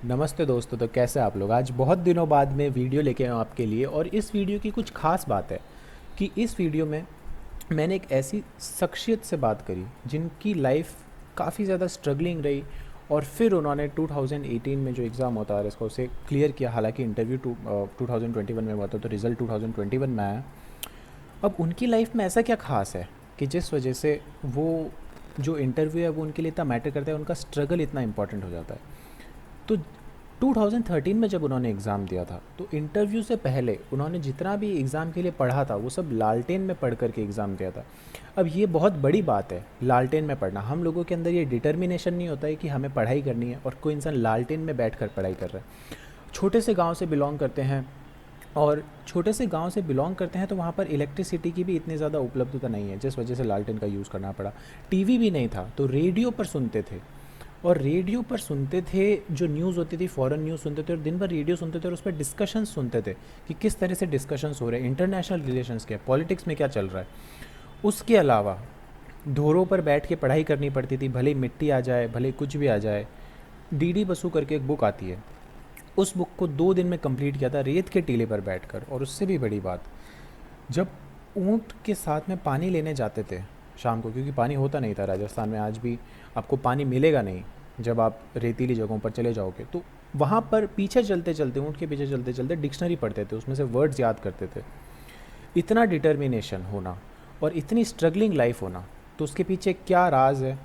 नमस्ते दोस्तों। तो कैसे आप लोग? आज बहुत दिनों बाद मैं वीडियो लेके आया हूँ आपके लिए, और इस वीडियो की कुछ खास बात है कि इस वीडियो में मैंने एक ऐसी शख्सियत से बात करी जिनकी लाइफ काफ़ी ज़्यादा स्ट्रगलिंग रही, और फिर उन्होंने 2018 में जो एग्ज़ाम होता है इसका उसे क्लियर किया। हालांकि इंटरव्यू 2021 में हुआ था, तो रिज़ल्ट 2021 में आया। अब उनकी लाइफ में ऐसा क्या खास है कि जिस वजह से वो जो इंटरव्यू है वो उनके लिए इतना मैटर करता है, उनका स्ट्रगल इतना इंपॉर्टेंट हो जाता है। तो 2013 में जब उन्होंने एग्ज़ाम दिया था, तो इंटरव्यू से पहले उन्होंने जितना भी एग्ज़ाम के लिए पढ़ा था वो सब लालटेन में पढ़ करके एग्ज़ाम दिया था। अब ये बहुत बड़ी बात है, लालटेन में पढ़ना। हम लोगों के अंदर ये डिटर्मिनेशन नहीं होता है कि हमें पढ़ाई करनी है, और कोई इंसान लालटेन में बैठ कर पढ़ाई कर रहा है। छोटे से गांव से बिलोंग करते हैं, और छोटे से गांव से बिलोंग करते हैं, तो वहाँ पर इलेक्ट्रिसिटी की भी इतनी ज़्यादा उपलब्धता नहीं है, जिस वजह से लालटेन का यूज़ करना पड़ा। टीवी भी नहीं था, तो रेडियो पर सुनते थे। और रेडियो पर सुनते थे, जो न्यूज़ होती थी फॉरेन न्यूज़ सुनते थे, और दिन भर रेडियो सुनते थे, और उस पर डिस्कशंस सुनते थे कि किस तरह से डिस्कशंस हो रहे हैं, इंटरनेशनल रिलेशंस क्या, पॉलिटिक्स में क्या चल रहा है। उसके अलावा ढोरों पर बैठ के पढ़ाई करनी पड़ती थी, भले मिट्टी आ जाए, भले कुछ भी आ जाए। डीडी बसु करके एक बुक आती है, उस बुक को 2 दिन में कंप्लीट किया था, रेत के टीले पर बैठकर। और उससे भी बड़ी बात, जब ऊँट के साथ में पानी लेने जाते थे शाम को, क्योंकि पानी होता नहीं था राजस्थान में, आज भी आपको पानी मिलेगा नहीं जब आप रेतीली जगहों पर चले जाओगे। तो वहाँ पर पीछे चलते चलते, ऊँट के पीछे चलते चलते डिक्शनरी पढ़ते थे, उसमें से वर्ड्स याद करते थे। इतना डिटर्मिनेशन होना और इतनी स्ट्रगलिंग लाइफ होना, तो उसके पीछे क्या राज है,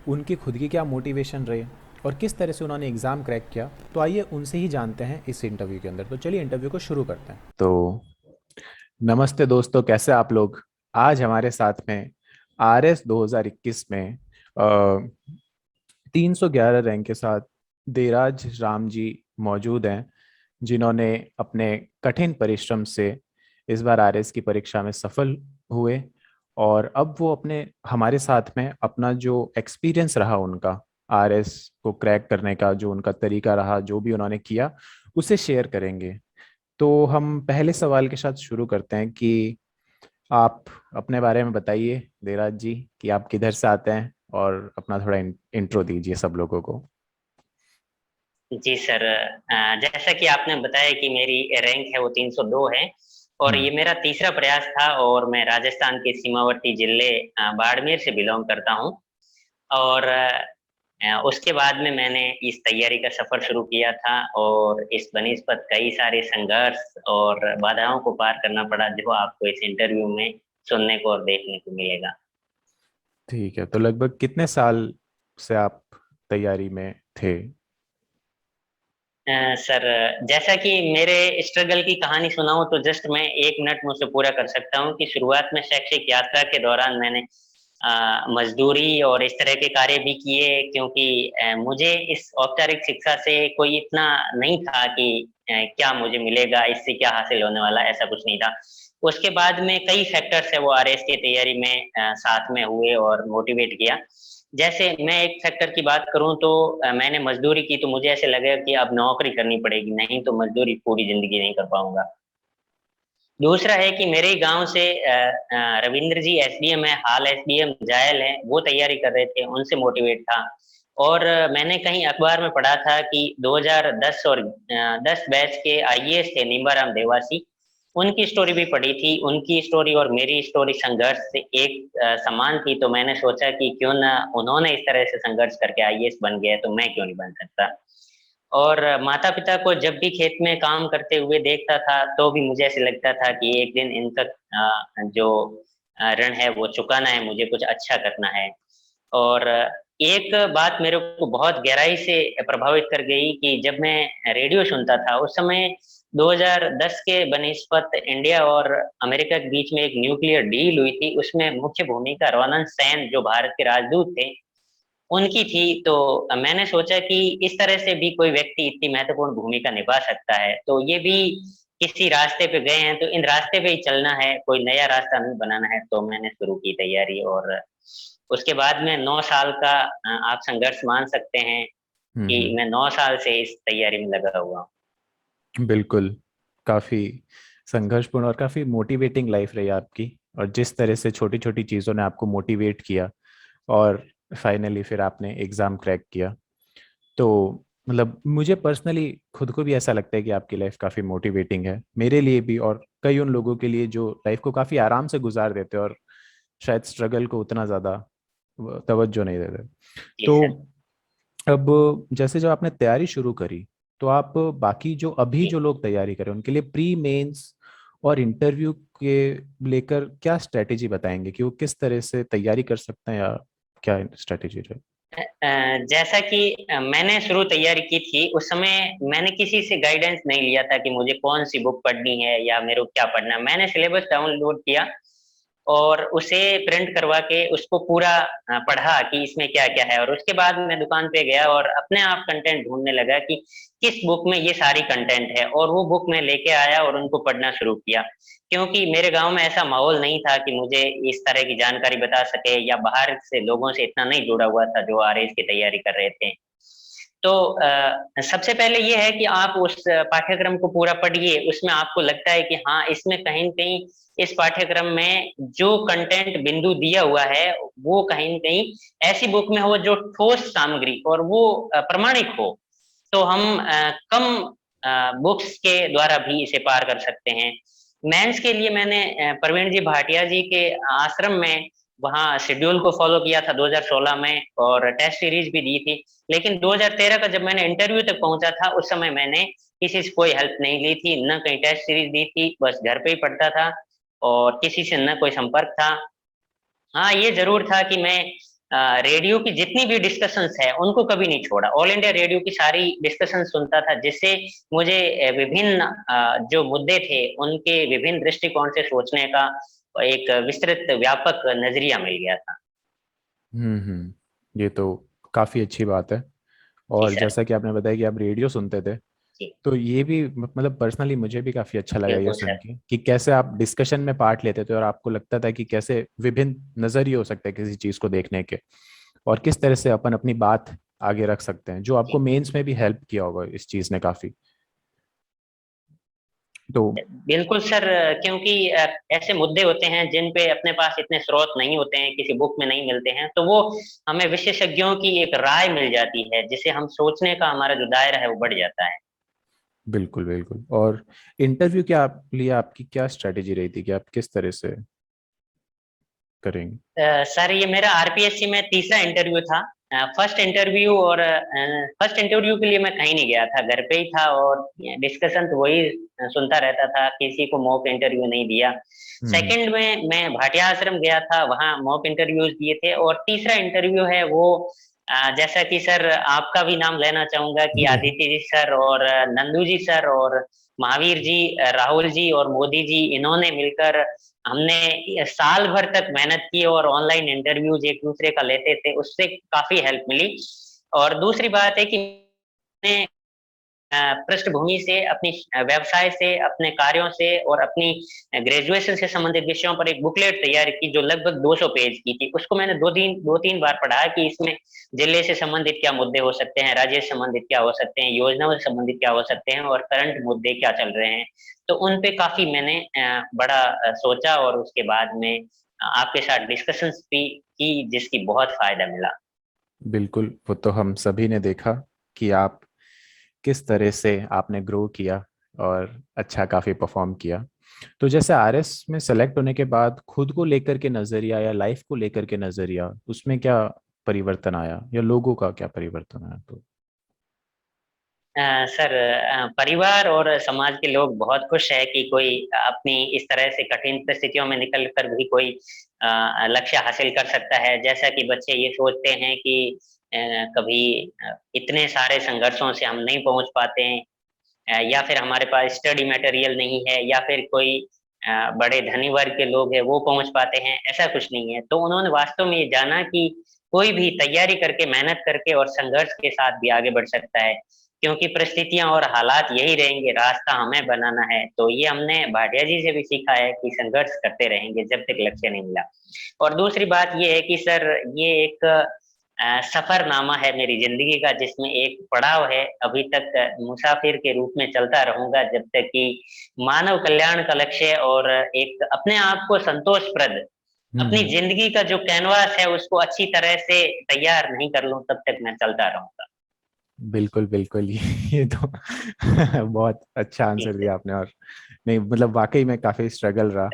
उनकी खुद की क्या मोटिवेशन रहे, और किस तरह से उन्होंने एग्ज़ाम क्रैक किया, तो आइए उनसे ही जानते हैं इस इंटरव्यू के अंदर। तो चलिए इंटरव्यू को शुरू करते हैं। तो नमस्ते दोस्तों, कैसे आप लोग? आज हमारे साथ में आर एस 2021 में 311 रैंक के साथ देराज राम जी मौजूद हैं, जिन्होंने अपने कठिन परिश्रम से इस बार आर एस की परीक्षा में सफल हुए। और अब वो अपने हमारे साथ में अपना जो एक्सपीरियंस रहा उनका आर एस को क्रैक करने का, जो उनका तरीका रहा, जो भी उन्होंने किया, उसे शेयर करेंगे। तो हम पहले सवाल के साथ शुरू करते हैं कि आप अपने बारे में बताइए देवराज जी, कि आप किधर से आते हैं, और अपना थोड़ा इंट्रो दीजिए सब लोगों को। जी सर, जैसा कि आपने बताया कि मेरी रैंक है वो 302 है। और हम्म। ये मेरा तीसरा प्रयास था, और मैं राजस्थान के सीमावर्ती जिले बाड़मेर से बिलोंग करता हूँ। और उसके बाद में मैंने इस तैयारी का सफर शुरू किया था, और इस बनिस्बत कई सारे संघर्ष और बाधाओं को पार करना पड़ा, जो आपको इस इंटरव्यू में सुनने को और देखने को मिलेगा। ठीक है, तो लगभग कितने साल से आप तैयारी में थे? सर, जैसा कि मेरे स्ट्रगल की कहानी सुनाऊं तो जस्ट मैं 1 मिनट में उसे पूरा कर सकता हूं कि शुरुआत में शैक्षिक यात्रा के दौरान मैंने मजदूरी और इस तरह के कार्य भी किए, क्योंकि मुझे इस औपचारिक शिक्षा से कोई इतना नहीं था कि क्या मुझे मिलेगा, इससे क्या हासिल होने वाला, ऐसा कुछ नहीं था। उसके बाद में कई फैक्टर्स है वो आरएस की तैयारी में साथ में हुए और मोटिवेट किया। जैसे मैं एक फैक्टर की बात करूं तो मैंने मजदूरी की, तो मुझे ऐसे लगा कि अब नौकरी करनी पड़ेगी, नहीं तो मजदूरी पूरी जिंदगी नहीं कर पाऊंगा। दूसरा है कि मेरे ही गांव से रविंद्र जी एसडीएम है, हाल एसडीएम जायल है, वो तैयारी कर रहे थे, उनसे मोटिवेट था। और मैंने कहीं अखबार में पढ़ा था कि 2010 और 10 बैच के आईएएस थे निम्बाराम देवासी, उनकी स्टोरी भी पढ़ी थी। उनकी स्टोरी और मेरी स्टोरी संघर्ष से एक समान थी, तो मैंने सोचा कि क्यों ना उन्होंने इस तरह से संघर्ष करके आईएएस बन गया, तो मैं क्यों नहीं बन सकता। और माता पिता को जब भी खेत में काम करते हुए देखता था, तो भी मुझे ऐसे लगता था कि एक दिन इनका जो ऋण है वो चुकाना है, मुझे कुछ अच्छा करना है। और एक बात मेरे को बहुत गहराई से प्रभावित कर गई कि जब मैं रेडियो सुनता था उस समय 2010 के बनिस्पत इंडिया और अमेरिका के बीच में एक न्यूक्लियर डील हुई थी, उसमें मुख्य भूमिका रोनन सैन जो भारत के राजदूत थे उनकी थी। तो मैंने सोचा कि इस तरह से भी कोई व्यक्ति इतनी महत्वपूर्ण भूमिका निभा सकता है, तो ये भी किसी रास्ते पे गए हैं, तो इन रास्ते पे ही चलना है, कोई नया रास्ता नहीं बनाना है। तो मैंने शुरू की तैयारी, और उसके बाद में 9 साल का आप संघर्ष मान सकते हैं कि हम्म। मैं 9 साल से इस तैयारी में लगा हुआ हूँ। बिल्कुल। काफ़ी संघर्षपूर्ण और काफ़ी मोटिवेटिंग लाइफ रही आपकी, और जिस तरह से छोटी छोटी चीज़ों ने आपको मोटिवेट किया, और फाइनली फिर आपने एग्ज़ाम क्रैक किया। तो मतलब मुझे पर्सनली खुद को भी ऐसा लगता है कि आपकी लाइफ काफ़ी मोटिवेटिंग है, मेरे लिए भी और कई उन लोगों के लिए जो लाइफ को काफ़ी आराम से गुजार देते हैं और शायद स्ट्रगल को उतना ज़्यादा तवज्जो नहीं देते। जी तो सर। अब जैसे जब आपने तैयारी शुरू करी, तो आप बाकी जो अभी जी। जो लोग तैयारी करें उनके लिए प्री मेंस और इंटरव्यू के लेकर क्या स्ट्रेटेजी बताएंगे कि वो किस तरह से तैयारी कर सकते हैं, या क्या स्ट्रेटेजी रहे? जैसा कि मैंने शुरू तैयारी की थी उस समय मैंने किसी से गाइडेंस नहीं लिया था कि मुझे कौन सी बुक पढ़नी है या मेरे को क्या पढ़ना है। मैंने सिलेबस डाउनलोड किया और उसे प्रिंट करवा के उसको पूरा पढ़ा कि इसमें क्या क्या है, और उसके बाद मैं दुकान पे गया और अपने आप कंटेंट ढूंढने लगा कि किस बुक में ये सारी कंटेंट है, और वो बुक मैं लेके आया और उनको पढ़ना शुरू किया। क्योंकि मेरे गांव में ऐसा माहौल नहीं था कि मुझे इस तरह की जानकारी बता सके, या बाहर से लोगों से इतना नहीं जुड़ा हुआ था जो आरएस की तैयारी कर रहे थे। तो सबसे पहले ये है कि आप उस पाठ्यक्रम को पूरा पढ़िए, उसमें आपको लगता है कि हाँ इसमें कहीं न कहीं इस पाठ्यक्रम में जो कंटेंट बिंदु दिया हुआ है वो कहीं न कहीं ऐसी बुक में हो जो ठोस सामग्री और वो प्रमाणिक हो। तो हम कम बुक्स के द्वारा भी इसे पार कर सकते हैं। मेंस के लिए मैंने प्रवीण जी भाटिया जी के आश्रम में वहाँ शेड्यूल को फॉलो किया था 2016 में, और टेस्ट सीरीज भी दी थी। लेकिन 2013 का जब मैंने इंटरव्यू तक पहुंचा था उस समय मैंने किसी से कोई हेल्प नहीं ली थी, न कहीं टेस्ट सीरीज दी थी, बस घर पे ही पढ़ता था और किसी से न कोई संपर्क था। हाँ, ये ज़रूर था कि मैं रेडियो की जितनी भी डिस्कशंस है उनको कभी नहीं छोड़ा। ऑल इंडिया रेडियो की सारी डिस्कशन सुनता था, जिससे मुझे विभिन्न जो मुद्दे थे उनके विभिन्न दृष्टिकोण से सोचने का एक विस्तृत व्यापक नजरिया मिल गया था। ये तो काफ़ी अच्छी बात है। जी और सर। जैसा कि आपने बताया कि आप रेडियो सुनते थे, जी। तो ये भी मतलब पर्सनली मुझे भी काफ़ी अच्छा लगा ये बिल्कुल सुन सर। के कि कैसे आप डिस्कशन में पार्ट लेते थे और आपको लगता था कि कैसे विभिन्न नज़रिए हो सकते हैं किसी चीज़ को देखने के, और किस तरह से अपन अपनी बात आगे रख सकते हैं, जो आपको जी। मेंस में भी हेल्प किया होगा इस चीज़ ने काफ़ी। तो बिल्कुल सर, क्योंकि ऐसे मुद्दे होते हैं जिन पे अपने पास इतने स्रोत नहीं होते हैं, किसी बुक में नहीं मिलते हैं, तो वो हमें विशेषज्ञों की एक राय मिल जाती है, जिससे हम सोचने का हमारा जो दायरा है वो बढ़ जाता है। बिल्कुल बिल्कुल। और इंटरव्यू के आप लिए आपकी क्या स्ट्रेटेजी रही थी कि आप किस तरह से करेंगे? सर, ये मेरा आरपीएससी में तीसरा इंटरव्यू था। फर्स्ट इंटरव्यू, और फर्स्ट इंटरव्यू के लिए मैं कहीं नहीं गया था, घर पे ही था और डिस्कशन तो वही सुनता रहता था, किसी को मॉक इंटरव्यू नहीं दिया। हम्म। सेकंड में मैं भाटिया आश्रम गया था, वहाँ मॉक इंटरव्यूज दिए थे, और तीसरा इंटरव्यू है वो जैसा कि सर आपका भी नाम लेना चाहूंगा कि जी। आदित्य जी सर और नंदू जी सर और महावीर जी, राहुल जी और मोदी जी, इन्होंने मिलकर हमने साल भर तक मेहनत की और ऑनलाइन इंटरव्यूज एक दूसरे का लेते थे, उससे काफी हेल्प मिली। और दूसरी बात है कि मैंने पृष्ठभूमि से, अपनी व्यवसाय से, अपने कार्यों से और अपनी ग्रेजुएशन से संबंधित विषयों पर एक बुकलेट तैयार की जो लगभग 200 पेज की थी। उसको मैंने दो तीन बार पढ़ा कि इसमें जिले से संबंधित क्या मुद्दे हो सकते हैं, राज्य से संबंधित क्या हो सकते हैं, योजनाओं से संबंधित क्या हो सकते हैं और करंट मुद्दे क्या चल रहे हैं। तो उन पे काफी मैंने बड़ा सोचा, और उसके बाद में आपके साथ डिस्कशंस भी की जिसकी बहुत फायदा मिला। बिल्कुल, वो तो हम सभी ने देखा कि आप किस तरह से आपने ग्रो किया और अच्छा काफ़ी परफॉर्म किया। तो जैसे आरएस में सेलेक्ट होने के बाद खुद को लेकर के नज़रिया या लाइफ को लेकर के नज़रिया, उसमें क्या परिवर्तन आया या लोगों का क्या परिवर्तन आया? तो सर, परिवार और समाज के लोग बहुत खुश है कि कोई अपनी इस तरह से कठिन परिस्थितियों में निकल कर भी कोई लक्ष्य हासिल कर सकता है। जैसा कि बच्चे ये सोचते हैं कि कभी इतने सारे संघर्षों से हम नहीं पहुंच पाते हैं, या फिर हमारे पास स्टडी मटेरियल नहीं है, या फिर कोई बड़े धनी वर्ग के लोग हैं वो पहुंच पाते हैं, ऐसा कुछ नहीं है। तो उन्होंने वास्तव में ये जाना कि कोई भी तैयारी करके, मेहनत करके और संघर्ष के साथ भी आगे बढ़ सकता है, क्योंकि परिस्थितियां और हालात यही रहेंगे, रास्ता हमें बनाना है। तो ये हमने भाटिया जी से भी सीखा है कि संघर्ष करते रहेंगे जब तक लक्ष्य नहीं मिला। और दूसरी बात ये है कि सर, ये एक सफरनामा है मेरी जिंदगी का, जिसमें एक पड़ाव है। अभी तक मुसाफिर के रूप में चलता रहूंगा जब तक कि मानव कल्याण का लक्ष्य और एक अपने आप को संतोषप्रद अपनी हम्म। जिंदगी का जो कैनवास है उसको अच्छी तरह से तैयार नहीं कर लूं, तब तक मैं चलता रहूंगा। बिल्कुल बिल्कुल, ये तो बहुत अच्छा जी आंसर सर। दिया आपने। और नहीं मतलब वाकई में काफ़ी स्ट्रगल रहा।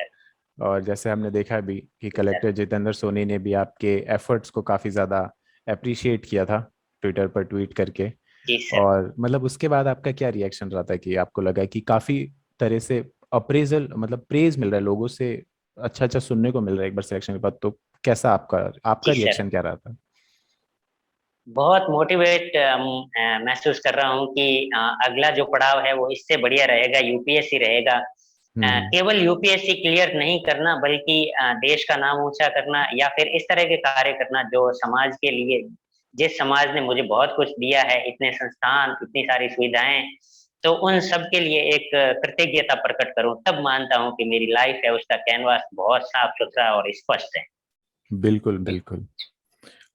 और जैसे हमने देखा भी कि जी सर। कलेक्टर जितेंद्र सोनी ने भी आपके एफर्ट्स को काफ़ी ज़्यादा अप्रिशिएट किया था ट्विटर पर ट्वीट करके। जी सर। और मतलब उसके बाद आपका क्या रिएक्शन रहा था कि आपको लगा कि काफ़ी तरह से अप्रेजल मतलब प्रेज मिल रहा है लोगों से, अच्छा अच्छा सुनने को मिल रहा है एक बार सिलेक्शन के बाद, तो कैसा आपका आपका जी सर। रिएक्शन क्या रहा था? बहुत मोटिवेट महसूस कर रहा हूँ कि अगला जो पड़ाव है वो इससे बढ़िया रहेगा, यूपीएससी रहेगा। हम्म। केवल यूपीएससी क्लियर नहीं करना बल्कि देश का नाम ऊंचा करना या फिर इस तरह के कार्य करना जो समाज के लिए, जिस समाज ने मुझे बहुत कुछ दिया है, इतने संस्थान, इतनी सारी सुविधाएं, तो उन सब के लिए एक कृतज्ञता प्रकट करूं, तब मानता हूं कि मेरी लाइफ है उसका कैनवास बहुत साफ सुथरा और स्पष्ट है। बिल्कुल बिल्कुल।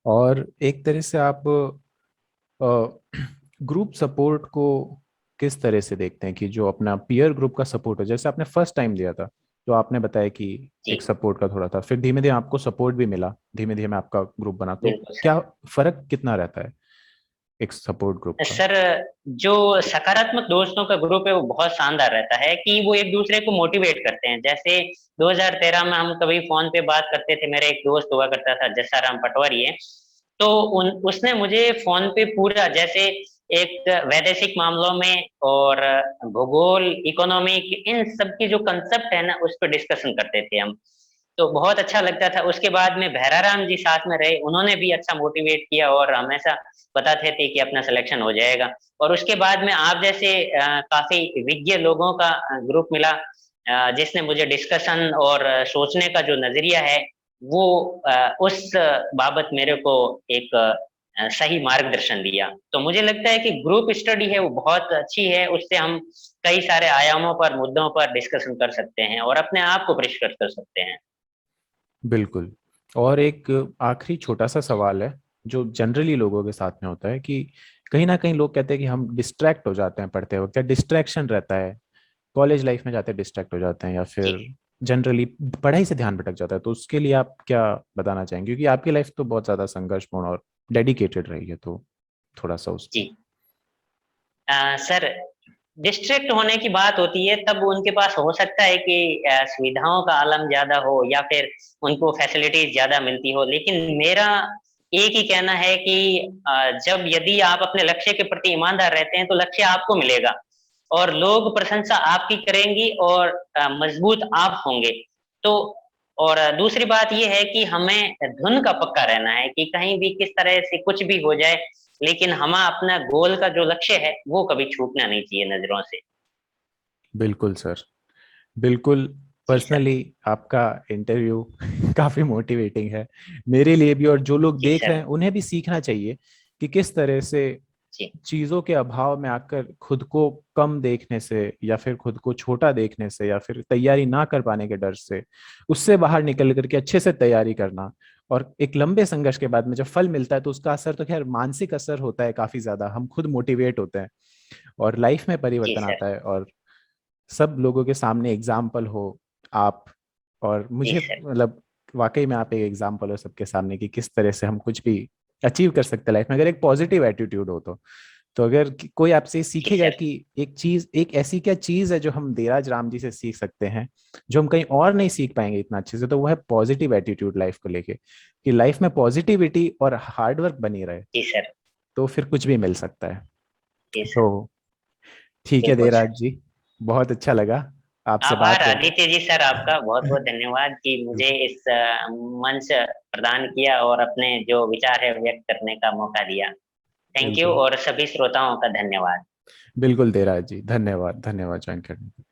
और एक तरह से आप ग्रुप सपोर्ट को किस तरह से देखते हैं कि जो अपना पीयर ग्रुप का सपोर्ट है, जैसे आपने फर्स्ट टाइम दिया था तो आपने बताया कि जी। एक सपोर्ट का थोड़ा था, फिर धीमे धीमे आपको सपोर्ट भी मिला, धीमे धीमे आपका ग्रुप बना, तो बिल्कुल सर। क्या फर्क कितना रहता है एक सपोर्ट ग्रुप का? सर, जो सकारात्मक दोस्तों का ग्रुप है वो बहुत शानदार रहता है कि वो एक दूसरे को मोटिवेट करते हैं। जैसे 2013 में हम कभी फोन पे बात करते थे, मेरा एक दोस्त हुआ करता था जस्साराम पटवारी है, तो उन उसने मुझे फोन पे पूरा, जैसे एक वैदेशिक मामलों में और भूगोल, इकोनॉमिक, इन सब की जो कंसेप्ट है ना उस पर डिस्कशन करते थे हम, तो बहुत अच्छा लगता था। उसके बाद में भैराराम जी साथ में रहे, उन्होंने भी अच्छा मोटिवेट किया और हमेशा बताते थे कि अपना सिलेक्शन हो जाएगा। और उसके बाद में आप जैसे काफी विज्ञ लोगों का ग्रुप मिला, जिसने मुझे डिस्कशन और सोचने का जो नजरिया है वो उस बाबत मेरे को एक सही मार्गदर्शन दिया। तो मुझे लगता है कि ग्रुप स्टडी है वो बहुत अच्छी है, उससे हम कई सारे आयामों पर, मुद्दों पर डिस्कशन कर सकते हैं और अपने आप को परिष्कृत कर सकते हैं। बिल्कुल। और एक आखिरी छोटा सा सवाल है जो जनरली लोगों के साथ में होता है कि कहीं ना कहीं लोग कहते हैं कि हम डिस्ट्रैक्ट हो जाते हैं पढ़ते वक्त, या डिस्ट्रैक्शन रहता है कॉलेज लाइफ में जाते डिस्ट्रैक्ट हो जाते हैं, या जी। फिर जनरली पढ़ाई से ध्यान भटक जाता है, तो उसके लिए आप क्या बताना चाहेंगे, क्योंकि आपकी लाइफ तो बहुत ज्यादा संघर्षपूर्ण और डेडिकेटेड रही है, तो थोड़ा सा उस जी। सर, डिस्ट्रैक्ट होने की बात होती है तब उनके पास हो सकता है कि सुविधाओं का आलम ज्यादा हो या फिर उनको फैसिलिटीज ज्यादा मिलती हो, लेकिन मेरा एक ही कहना है कि जब यदि आप अपने लक्ष्य के प्रति ईमानदार रहते हैं तो लक्ष्य आपको मिलेगा और लोग प्रशंसा आपकी करेंगी और मजबूत आप होंगे। तो और दूसरी बात यह है कि हमें धुन का पक्का रहना है कि कहीं भी किस तरह से कुछ भी हो जाए, लेकिन हमें अपना गोल का जो लक्ष्य है वो कभी छूटना नहीं चाहिए नजरों से। बिल्कुल सर, बिल्कुल। जी सर। पर्सनली आपका इंटरव्यू काफी मोटिवेटिंग है मेरे लिए भी, और जो लोग जी देख रहे सर। हैं उन्हें भी सीखना चाहिए कि किस तरह से जी। चीजों के अभाव में आकर खुद को कम देखने से, या फिर खुद को छोटा देखने से, या फिर तैयारी ना कर पाने के डर से, उससे बाहर निकल करके अच्छे से तैयारी करना। और एक लंबे संघर्ष के बाद में जब फल मिलता है तो उसका असर तो खैर मानसिक असर होता है काफी ज्यादा, हम खुद मोटिवेट होते हैं और लाइफ में जी परिवर्तन सर। आता है, और सब लोगों के सामने एग्जाम्पल हो आप। और जी मुझे सर। मतलब वाकई में आप एक एग्जाम्पल हो सबके सामने कि किस तरह से हम कुछ भी अचीव कर सकते हैं लाइफ में, अगर एक पॉजिटिव एटीट्यूड हो तो अगर कोई आपसे जी सीखेगा सर। कि एक चीज, एक ऐसी क्या चीज है जो हम देराज राम जी से सीख सकते हैं, जो हम कहीं और नहीं सीख पाएंगे इतना अच्छे से, तो वो है पॉजिटिव एटीट्यूड लाइफ को लेके, कि लाइफ में पॉजिटिविटी और हार्डवर्क बनी रहे, जी सर। तो फिर कुछ भी मिल सकता है। जी सर। तो ठीक है बिल्कुल देराज सर। जी, बहुत अच्छा लगा आपसे आभार बात करके। आदित्य जी, सर आपका बहुत बहुत धन्यवाद कि मुझे इस मंच प्रदान किया और अपने जो विचार है व्यक्त करने का मौका दिया। थैंक यू, बिल्कुल और सभी श्रोताओं का धन्यवाद। बिल्कुल देराज जी, धन्यवाद धन्यवाद ज्वाइन करने के लिए।